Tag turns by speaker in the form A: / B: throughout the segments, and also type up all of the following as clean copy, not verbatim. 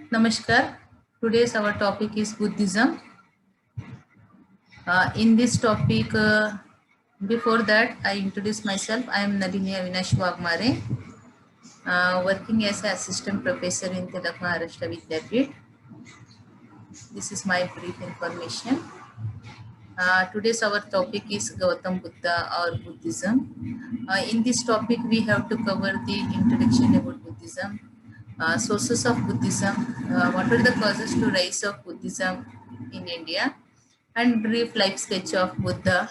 A: Namaskar. Today's our topic is Buddhism. In this topic, before that, I introduce myself. I am Nalini Avinash Wagmare, working as an assistant professor in Tilak Maharashtra Vidyapith. This is my brief information. Today's our topic is Gautam Buddha or Buddhism. In this topic, we have to cover the introduction about Buddhism, sources of Buddhism, what are the causes to rise of Buddhism in India, and brief life sketch of Buddha,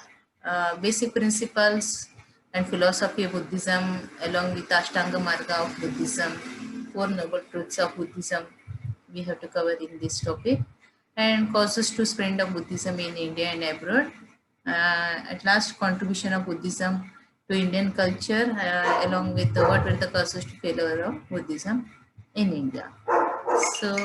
A: basic principles and philosophy of Buddhism, along with Ashtanga Marga of Buddhism, four noble truths of Buddhism. We have to cover in this topic, and causes to spread of Buddhism in India and abroad. At last, contribution of Buddhism to Indian culture, along with what were the causes to failure of Buddhism in India. So,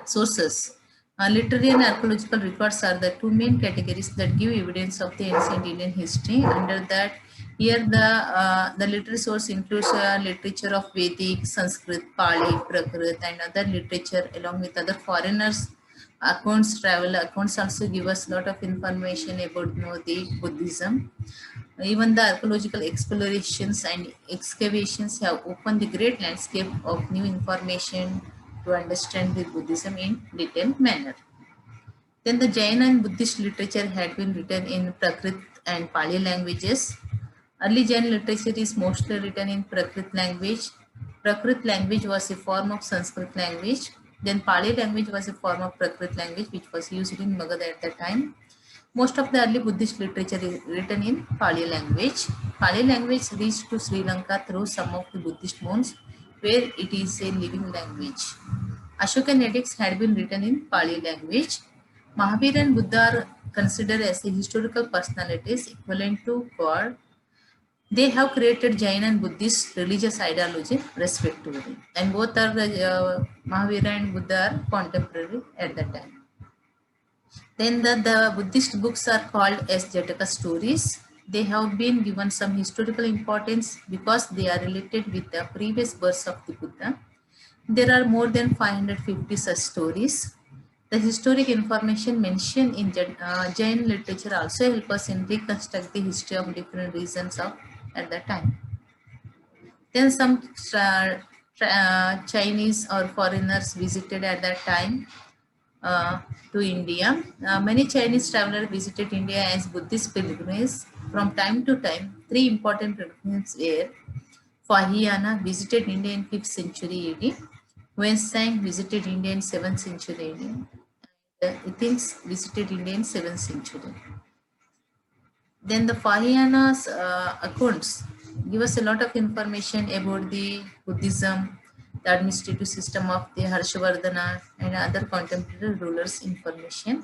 A: sources. Literary and archaeological records are the two main categories that give evidence of the ancient Indian history. Under that, here the literary source includes literature of Vedic, Sanskrit, Pali, Prakrit, and other literature, along with other foreigners' accounts, travel accounts also give us a lot of information about the Buddhism. Even the archaeological explorations and excavations have opened the great landscape of new information to understand the Buddhism in detailed manner. Then the Jain and Buddhist literature had been written in Prakrit and Pali languages. Early Jain literature is mostly written in Prakrit language. Prakrit language was a form of Sanskrit language. Then Pali language was a form of Prakrit language which was used in Magadha at that time. Most of the early Buddhist literature is written in Pali language. Pali language reached to Sri Lanka through some of the Buddhist monks, where it is a living language. Ashokan edicts had been written in Pali language. Mahavir and Buddha are considered as the historical personalities equivalent to God. They have created Jain and Buddhist religious ideology respectively, and both are Mahavira and Buddha are contemporary at that time. Then the Buddhist books are called as Jataka stories. They have been given some historical importance because they are related with the previous births of the Buddha. There are more than 550 such stories. The historic information mentioned in Jain literature also help us in reconstruct the history of different regions of at that time. Then some Chinese or foreigners visited at that time to India. Many Chinese travelers visited India as Buddhist pilgrims. From time to time, three important pilgrims were Fahiana visited India in 5th century AD, Wensang visited India in 7th century AD, and Athens visited India in 7th century. Then the Fahiana's accounts give us a lot of information about the Buddhism, the administrative system of the Harshavardhana and other contemporary rulers' information.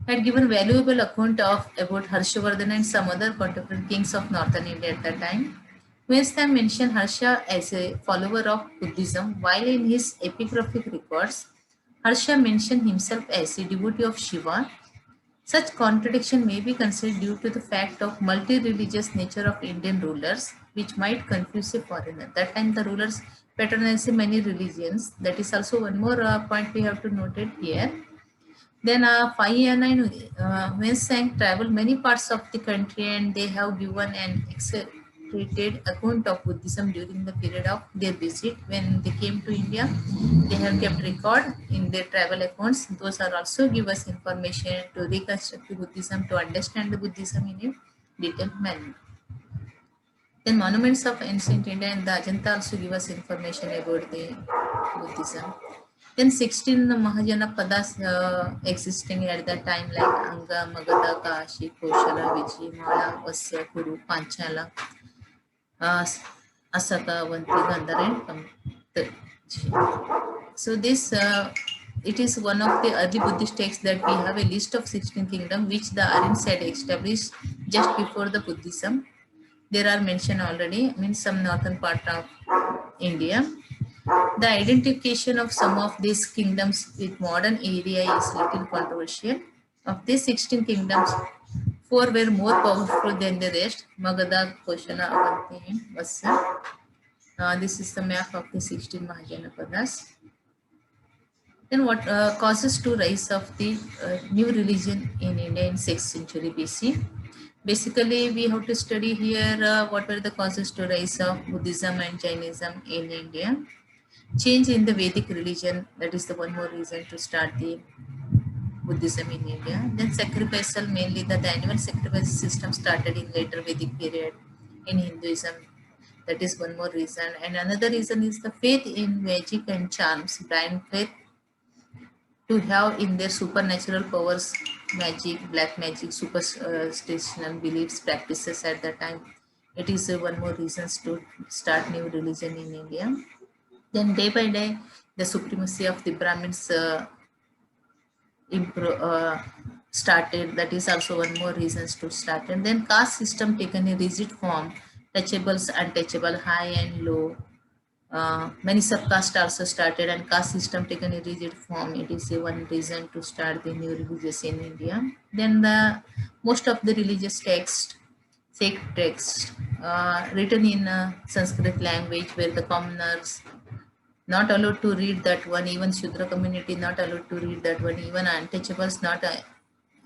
A: Had given valuable account of about Harshavardhana and some other contemporary kings of northern India at that time. Wenstam mentioned Harsha as a follower of Buddhism, while in his epigraphic records, Harsha mentioned himself as a devotee of Shiva. Such contradiction may be considered due to the fact of multi-religious nature of Indian rulers, which might confuse a foreigner. That time the rulers patronized many religions. That is also one more point we have to note it here. Then Fahyana and Wensang traveled many parts of the country, and they have given an exaggerated account of Buddhism during the period of their visit. When they came to India, they have kept record in their travel accounts. Those are also give us information to reconstruct the Buddhism, to understand the Buddhism in a detailed manner. Then monuments of ancient India and the Ajanta also give us information about the Buddhism. Then 16 Mahajanapadas existing at that time, like Anga, Magadha, Kashi, Koshala, Vijayamala, Vasya, Kuru, Panchala, Asaka, Avanti, Gandhara, and So this it is one of the early Buddhist texts that we have a list of 16 kingdoms which the Aryans had established just before the Buddhism. There are mentioned already, means some northern part of India. The identification of some of these kingdoms with modern area is little controversial. Of these 16 kingdoms, 4 were more powerful than the rest: Magadha, Koshala, Avanti, and Vasya. This is the map of the 16 Mahajanapadas. Then what causes to rise of the new religion in India in 6th century BC? Basically, we have to study here what were the causes to rise of Buddhism and Jainism in India. Change in the Vedic religion, that is the one more reason to start the Buddhism in India. Then sacrificial, mainly that the animal sacrifice system started in later Vedic period in Hinduism. That is one more reason. And another reason is the faith in magic and charms, blind faith to have in their supernatural powers, magic, black magic, superstitional beliefs, practices at that time. It is one more reasons to start new religion in India. Then day by day, the supremacy of the Brahmins started. That is also one more reasons to start. And then caste system taken a rigid form, touchables, untouchable, high and low. Many subcaste also started and caste system taken a rigid form. It is a one reason to start the new religious in India. Then the most of the religious text, sacred text, written in Sanskrit language, where the commoners not allowed to read that one, even Shudra community not allowed to read that one, even untouchables not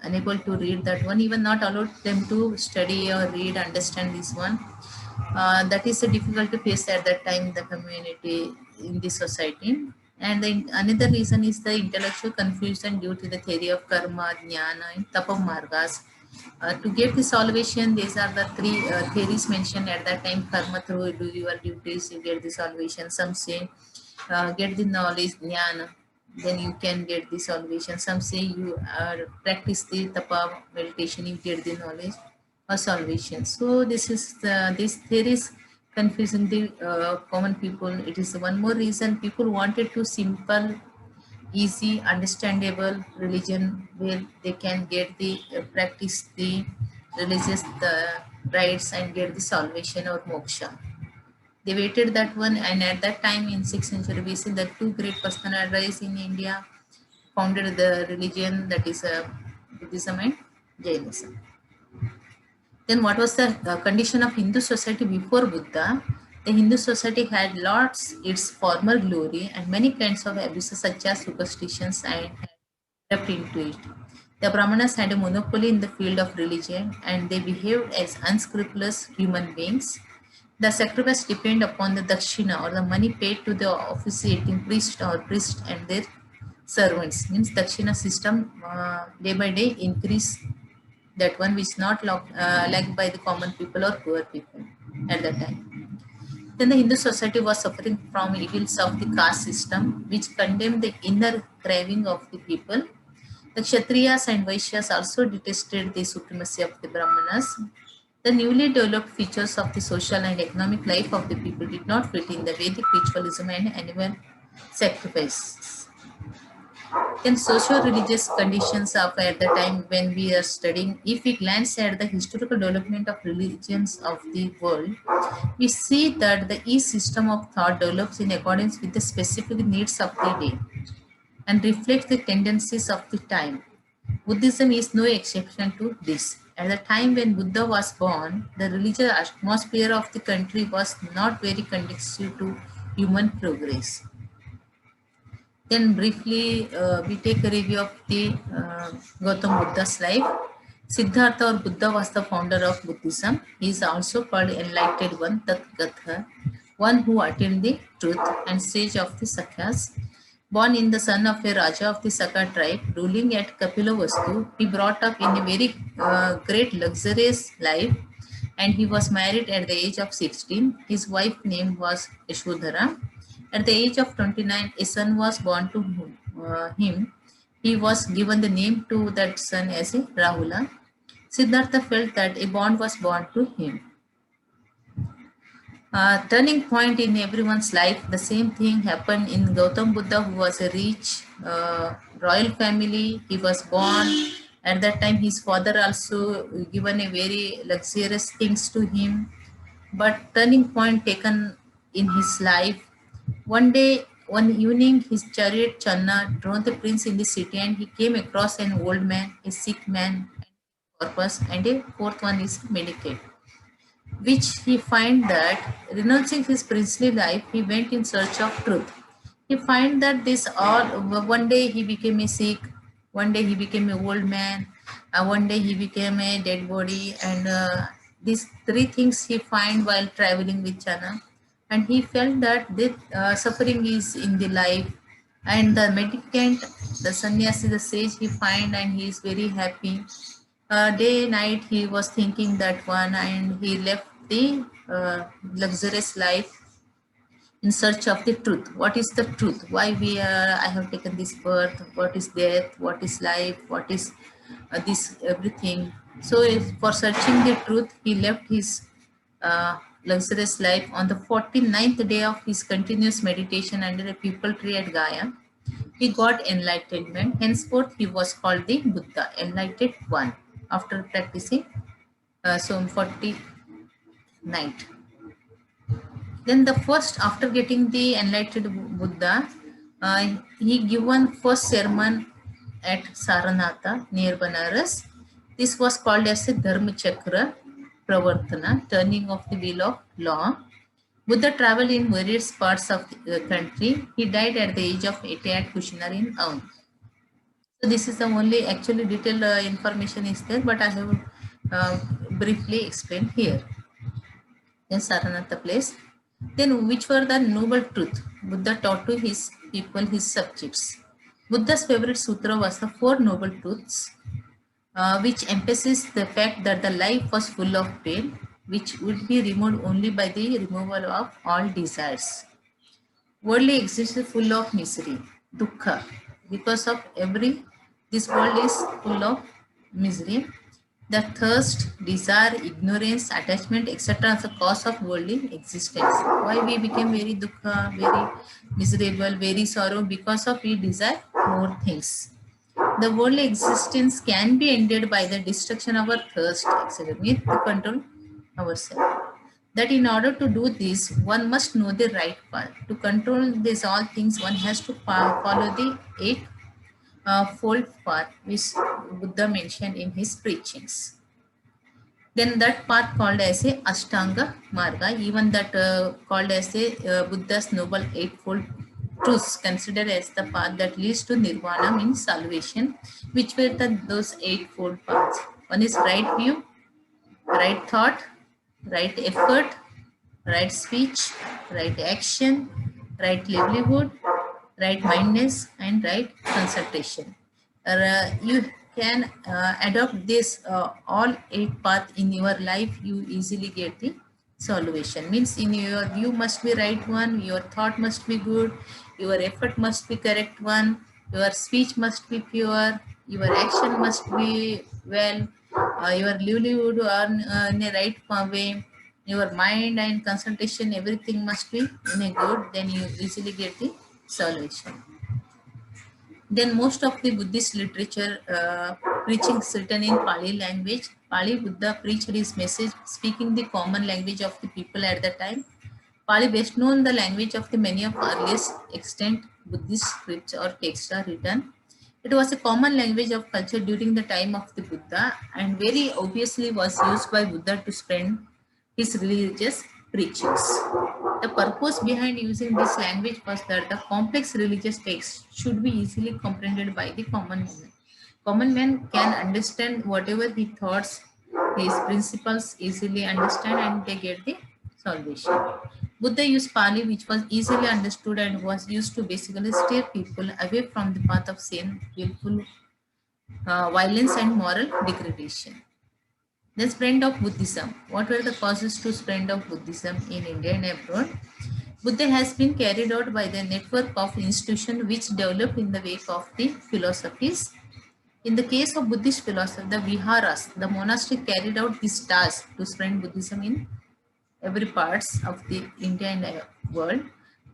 A: unable to read that one, even not allowed them to study or read, understand this one. That is a difficulty faced at that time in the community, in the society. And another reason is the intellectual confusion due to the theory of karma, jnana, and tapam margas. To get the salvation, these are the three theories mentioned at that time. Karma, through do your duties, you get the salvation. Some say get the knowledge, jnana, then you can get the salvation. Some say you practice the tapa meditation, you get the knowledge or salvation. So this theories confusing the common people. It is one more reason people wanted to simple, easy, understandable religion where they can get the practice the religious rites and get the salvation or moksha. They waited that one, and at that time in 6th century BC, the two great personalities in India founded the religion, that is Buddhism and Jainism. Then what was the condition of Hindu society before Buddha? The Hindu society had lost its former glory and many kinds of abuses such as superstitions and had crept into it. The Brahmanas had a monopoly in the field of religion and they behaved as unscrupulous human beings. The sacrifice depended upon the dakshina or the money paid to the officiating priest and their servants. Means dakshina system day by day increase, that one which not liked by the common people or poor people at that time. Then the Hindu society was suffering from evils of the caste system, which condemned the inner craving of the people. The Kshatriyas and Vaishyas also detested the supremacy of the Brahmanas. The newly developed features of the social and economic life of the people did not fit in the Vedic ritualism and animal sacrifices. Then socio-religious conditions of at the time when we are studying, if we glance at the historical development of religions of the world, we see that the East system of thought develops in accordance with the specific needs of the day and reflects the tendencies of the time. Buddhism is no exception to this. At the time when Buddha was born, the religious atmosphere of the country was not very conducive to human progress. Then briefly, we take a review of the Gautam Buddha's life. Siddhartha or Buddha was the founder of Buddhism. He is also called enlightened one, Tatgatha, one who attained the truth and sage of the Sakyas. Born in the son of a Raja of the Saka tribe, ruling at Kapilavastu, he brought up in a very great luxurious life and he was married at the age of 16. His wife name was Yashodhara. At the age of 29, a son was born to him. He was given the name to that son as a Rahula. Siddhartha felt that a bond was born to him. Turning point in everyone's life, the same thing happened in Gautam Buddha, who was a rich royal family. He was born. At that time, his father also given a very luxurious things to him. But turning point taken in his life, one day, one evening, his chariot Channa drove the prince in the city and he came across an old man, a sick man, purpose, and a fourth one is medicate, which he find that renouncing his princely life, he went in search of truth. He find that this all one day he became a sick, one day he became an old man, one day he became a dead body, and these three things he find while traveling with Chana, and he felt that this suffering is in the life, and the mendicant, the sannyasi, the sage he find, and he is very happy. Day night he was thinking that one, and he left the luxurious life in search of the truth. What is the truth? Why we are? I have taken this birth. What is death? What is life? What is this everything? So, for searching the truth, he left his luxurious life on the 49th day of his continuous meditation under a people tree at Gaya. He got enlightenment. Henceforth, he was called the Buddha, enlightened one. After practicing, so 40 night. Then the first, after getting the enlightened Buddha, he given first sermon at Saranatha near Banaras. This was called as a Dharma Chakra Pravartana, turning of the wheel of law. Buddha traveled in various parts of the country. He died at the age of 80 at Kushinagar in Aum. So this is the only actually detailed information is there, but I have uh, briefly explained here. Then Saranatha place. Then which were the noble truth Buddha taught to his people, his subjects? Buddha's favorite sutra was the Four Noble Truths, which emphasizes the fact that the life was full of pain, which would be removed only by the removal of all desires. Worldly existence is full of misery, dukkha, because of this world is full of misery. The thirst, desire, ignorance, attachment, etc. are the cause of worldly existence. Why we became very dukkha, very miserable, very sorrow? Because of we desire more things. The worldly existence can be ended by the destruction of our thirst, etc. We need to control ourselves. That in order to do this, one must know the right path. To control these all things, one has to follow the eight fold path which Buddha mentioned in his preachings. Then that path called as a Ashtanga Marga, even that called as a Buddha's noble eightfold truths, considered as the path that leads to nirvana, means salvation, which were those eightfold paths. One is right view, right thought, right effort, right speech, right action, right livelihood, right mindness, and right concentration. You can adopt this all eight path in your life. You easily get the solution. Means in your view must be right one, your thought must be good, your effort must be correct one, your speech must be pure, your action must be well, your livelihood on in a right way, your mind and concentration, everything must be in a good, then you easily get the solution. Then most of the Buddhist literature preachings written in Pali language. Pali Buddha preached his message speaking the common language of the people at the time. Pali best known the language of the many of earliest extant Buddhist scripts or texts are written. It was a common language of culture during the time of the Buddha and very obviously was used by Buddha to spread his religious preachings. The purpose behind using this language was that the complex religious texts should be easily comprehended by the common man. Common man can understand whatever he thoughts, his principles easily understand and they get the salvation. Buddha used Pali which was easily understood and was used to basically steer people away from the path of sin, willful violence and moral degradation. The spread of Buddhism. What were the causes to spread of Buddhism in India and abroad? Buddha has been carried out by the network of institutions which developed in the wake of the philosophies. In the case of Buddhist philosophy, the viharas, the monastery carried out this task to spread Buddhism in every parts of the India and world.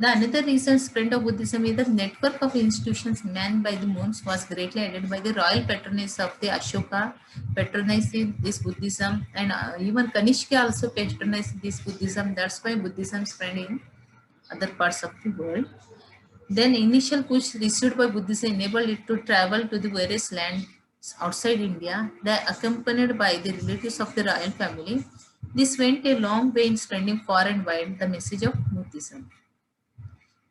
A: The another reason spread of Buddhism is the network of institutions manned by the monks was greatly aided by the royal patronage of the Ashoka, patronized this Buddhism, and even Kanishka also patronized this Buddhism. That's why Buddhism spread in other parts of the world. Then initial push received by Buddhism enabled it to travel to the various lands outside India. They accompanied by the relatives of the royal family. This went a long way in spreading far and wide the message of Buddhism.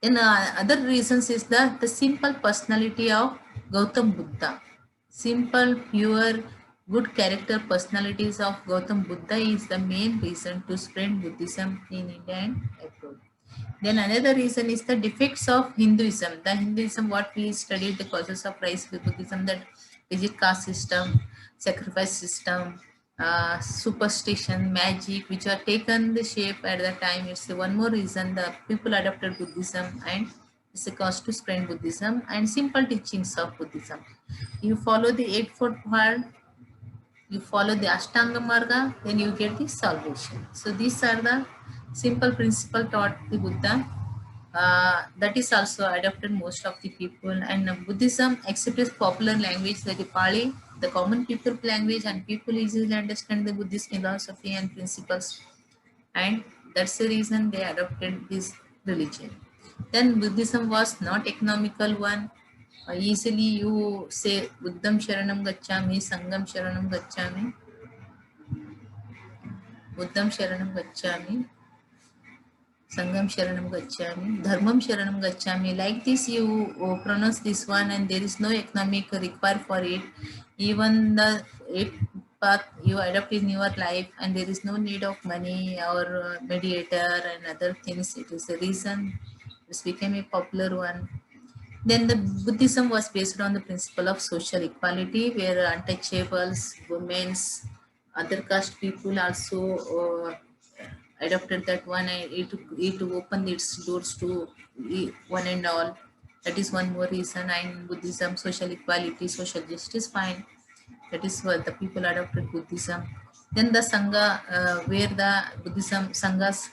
A: Then other reasons is the simple personality of Gautam Buddha. Simple, pure, good character personalities of Gautam Buddha is the main reason to spread Buddhism in India and abroad. Then another reason is the defects of Hinduism. The Hinduism, what we studied, the causes of rise with Buddhism, that rigid caste system, sacrifice system, superstition, magic, which are taken the shape at the time. It's one more reason the people adopted Buddhism, and it's a cause to spread Buddhism and simple teachings of Buddhism. You follow the Eightfold Path, you follow the Ashtanga Marga, then you get the salvation. So these are the simple principle taught the Buddha. That is also adopted most of the people, and Buddhism accepts popular language like the Pali, the common people language, and people easily understand the Buddhist philosophy and principles, and that's the reason they adopted this religion. Then Buddhism was not economical one. Easily you say Buddham Sharanam Gacchami, Sangam Sharanam Gacchami, Buddham Sharanam Gacchami, Sangam Sharanam Gacchami, Dharmam Sharanam Gacchami. Like this, you pronounce this one, and there is no economic required for it. Even the it path you adopt in your life, and there is no need of money or mediator and other things. It is the reason this became a popular one. Then the Buddhism was based on the principle of social equality, where untouchables, women's, other caste people also adopted that one, and it opened its doors to one and all. That is one more reason. And Buddhism, social equality, social justice, fine. That is what the people adopted Buddhism. Then the Sangha, where the Buddhism Sanghas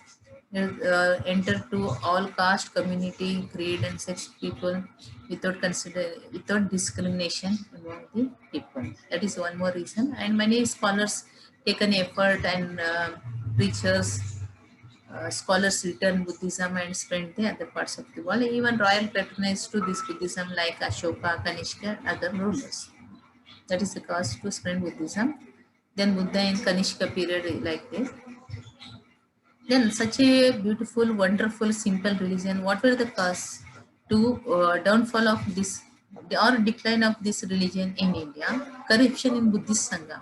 A: enter to all caste, community, creed, and sex people without discrimination among the people. That is one more reason. And many scholars take an effort, and preachers, scholars return Buddhism and spread the other parts of the world. Even royal patronage to this Buddhism, like Ashoka, Kanishka, other rulers. That is the cause to spread Buddhism. Then Buddha in Kanishka period like this. Then such a beautiful, wonderful, simple religion. What were the cause to downfall of this or decline of this religion in India? Corruption in Buddhist Sangha.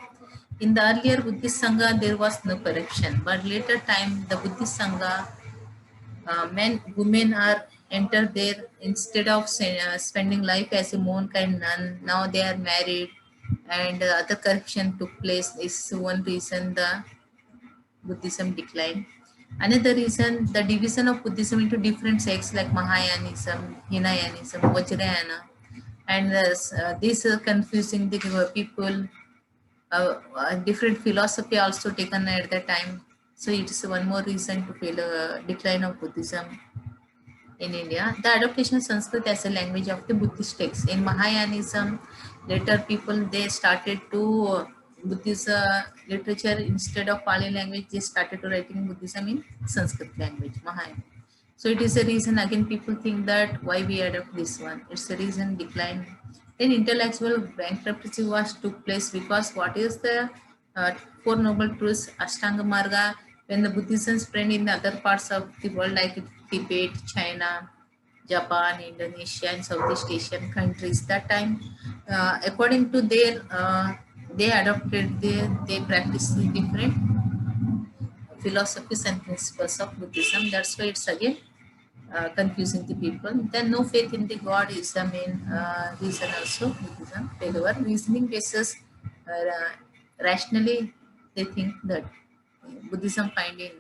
A: In the earlier Buddhist Sangha, there was no corruption, but later time, the Buddhist Sangha, men, women are entered there instead of spending life as a monk and nun. Now they are married, and other corruption took place. Is one reason the Buddhism declined. Another reason, the division of Buddhism into different sects like Mahayanism, Hinayanism, Vajrayana, and this confusing the people. Different philosophy also taken at that time. So it is one more reason to feel a decline of Buddhism in India. The adaptation of Sanskrit as a language of the Buddhist texts. In Mahayanism, later people they started to Buddhist literature instead of Pali language, they started to writing Buddhism in Sanskrit language, Mahayana. So it is a reason again people think that why we adopt this one. It's a reason decline. Then intellectual bankruptcy was took place because what is the uh, Four Noble Truths, Ashtanga Marga, when the Buddhism spread in the other parts of the world like Tibet, China, Japan, Indonesia, and Southeast Asian countries. That time, according to their, they adopted they practiced the different philosophies and principles of Buddhism. That's why it's again confusing the people. Then no faith in the God is the main reason also Buddhism failure. Reasoning basis, rationally they think that Buddhism finding,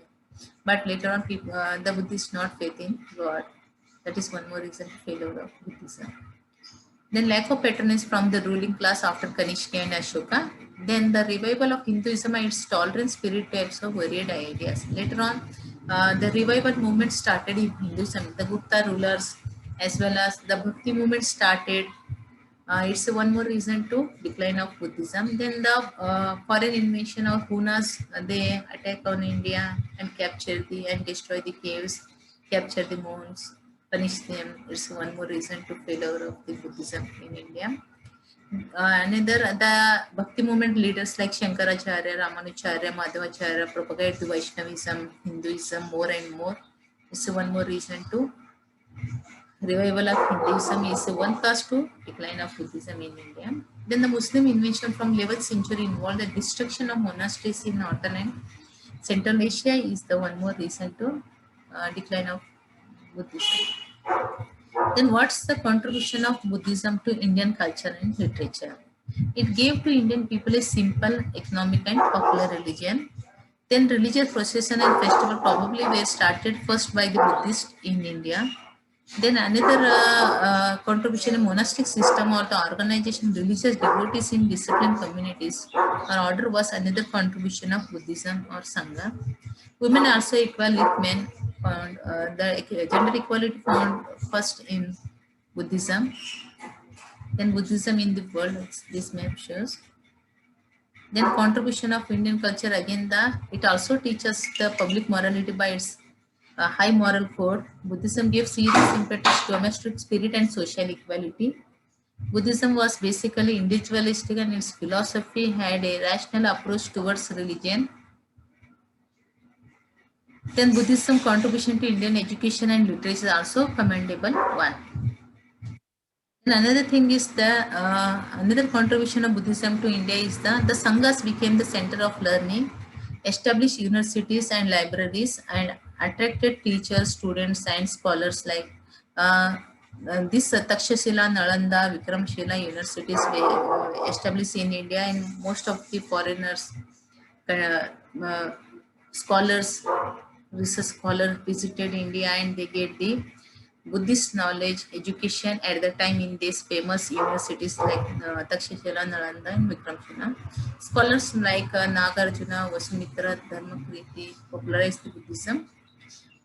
A: but later on people, the Buddhists not faith in God. That is one more reason failure of Buddhism. Then lack of patronage from the ruling class after Kanishka and Ashoka. Then the revival of Hinduism and its tolerant spirit to absorb varied ideas. Later on, the revival movement started in Hinduism. The Gupta rulers as well as the Bhakti movement started. It's one more reason to decline of Buddhism. Then the foreign invasion of Hunas, they attack on India and capture the and destroy the caves, capture the monks, punish them. It's one more reason to failure of the Buddhism in India. Another, the Bhakti movement leaders like Shankaracharya, Ramanujarya, Madhvacharya propagate the Vaishnavism, Hinduism more and more. It's one more reason to revival of Hinduism is one cause to decline of Buddhism in India. Then the Muslim invasion from 11th century involved the destruction of monasteries in northern and Central Asia is the one more reason to decline of Buddhism. Then what's the contribution of Buddhism to Indian culture and literature? It gave to Indian people a simple, economic and popular religion. Then religious procession and festival probably were started first by the Buddhists in India. Then another contribution in monastic system or the organization religious devotees in disciplined communities or order was another contribution of Buddhism or Sangha. Women also equal with men. Found, the gender equality found first in Buddhism. Then Buddhism in the world, this map shows. Then contribution of Indian culture again, it also teaches the public morality by its high moral code. Buddhism gives serious impetus to domestic spirit and social equality. Buddhism was basically individualistic and its philosophy had a rational approach towards religion. Then Buddhism contribution to Indian education and literature is also commendable one. And another thing is another contribution of Buddhism to India is the Sanghas became the center of learning, established universities and libraries, and attracted teachers, students, and scholars like this Takshashila, Nalanda, Vikramshila universities were established in India, and most of the foreigners, uh, scholars, research scholars visited India and they get the Buddhist knowledge, education at the time in these famous universities like Takshashila, Nalanda, and Vikramshila. Scholars like Nagarjuna, Vasumitra, Dharmakriti popularized Buddhism.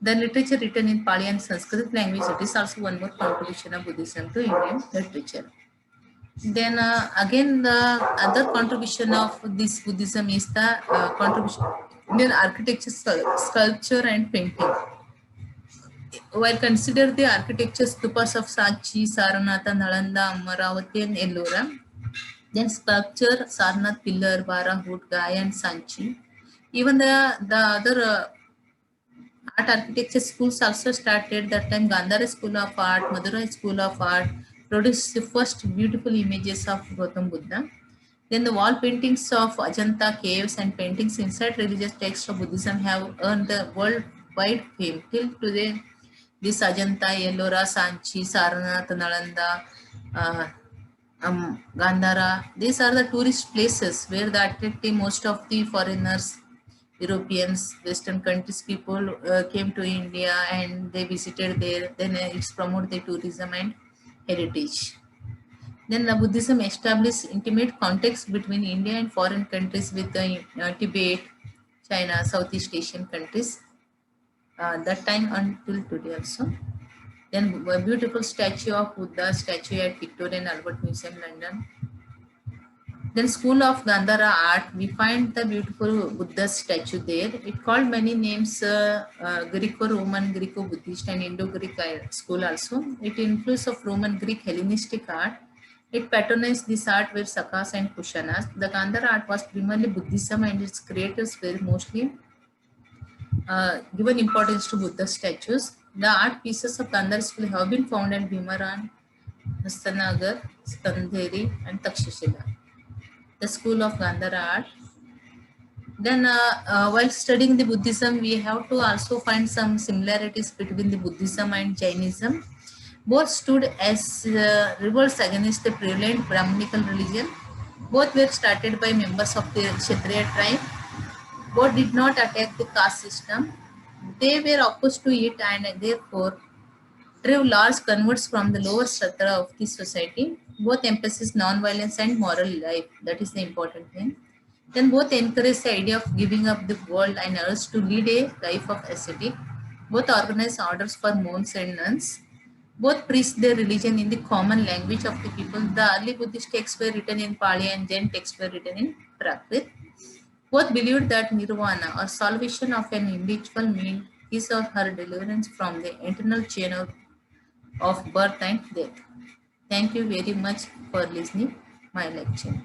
A: The literature written in Pali and Sanskrit language, it is also one more contribution of Buddhism to Indian literature. Then again, the other contribution of this Buddhism is the contribution in architecture, sculpture, and painting. While consider the architecture stupas of Sanchi, Saranatha, Nalanda, Amaravati, and Ellora, then sculpture Sarnath pillar, Bara, Hood, Gaya, and Sanchi. Even the other art architecture schools also started that time. Gandhara School of Art, Madurai School of Art produced the first beautiful images of Gautam Buddha. Then the wall paintings of Ajanta caves and paintings inside religious texts of Buddhism have earned the worldwide fame. Till today, this Ajanta, Ellora, Sanchi, Sarnath, Nalanda, Gandhara, these are the tourist places where the attractive most of the foreigners, Europeans, Western countries people came to India and they visited there. Then it's promote the tourism and heritage. Then the Buddhism established intimate contacts between India and foreign countries with the Tibet, China, Southeast Asian countries. That time until today also. Then a beautiful statue of Buddha statue at Victoria and Albert Museum, London. Then School of Gandhara Art, we find the beautiful Buddha statue there. It called many names, Greco-Roman, Greco-Buddhist and Indo-Greek school also. It influence of Roman Greek Hellenistic art. It patronized this art were Sakas and Kushanas. The Gandhara art was primarily Buddhism and its creators were mostly given importance to Buddha statues. The art pieces of Gandhara school have been found at Bhimaran, Hastanagar, Skandheri and Takshashila. The school of Gandhara art. Then while studying the Buddhism, we have to also find some similarities between the Buddhism and Jainism. Both stood as revolts against the prevalent Brahminical religion. Both were started by members of the Kshatriya tribe. Both did not attack the caste system. They were opposed to it and therefore drew large converts from the lower strata of the society. Both emphasize non-violence and moral life. That is the important thing. Then both encourage the idea of giving up the world and urge to lead a life of ascetic. Both organize orders for monks and nuns. Both preach their religion in the common language of the people. The early Buddhist texts were written in Pali and Jain texts were written in Prakrit. Both believed that nirvana or salvation of an individual meant his or her deliverance from the eternal chain of birth and death. Thank you very much for listening my lecture.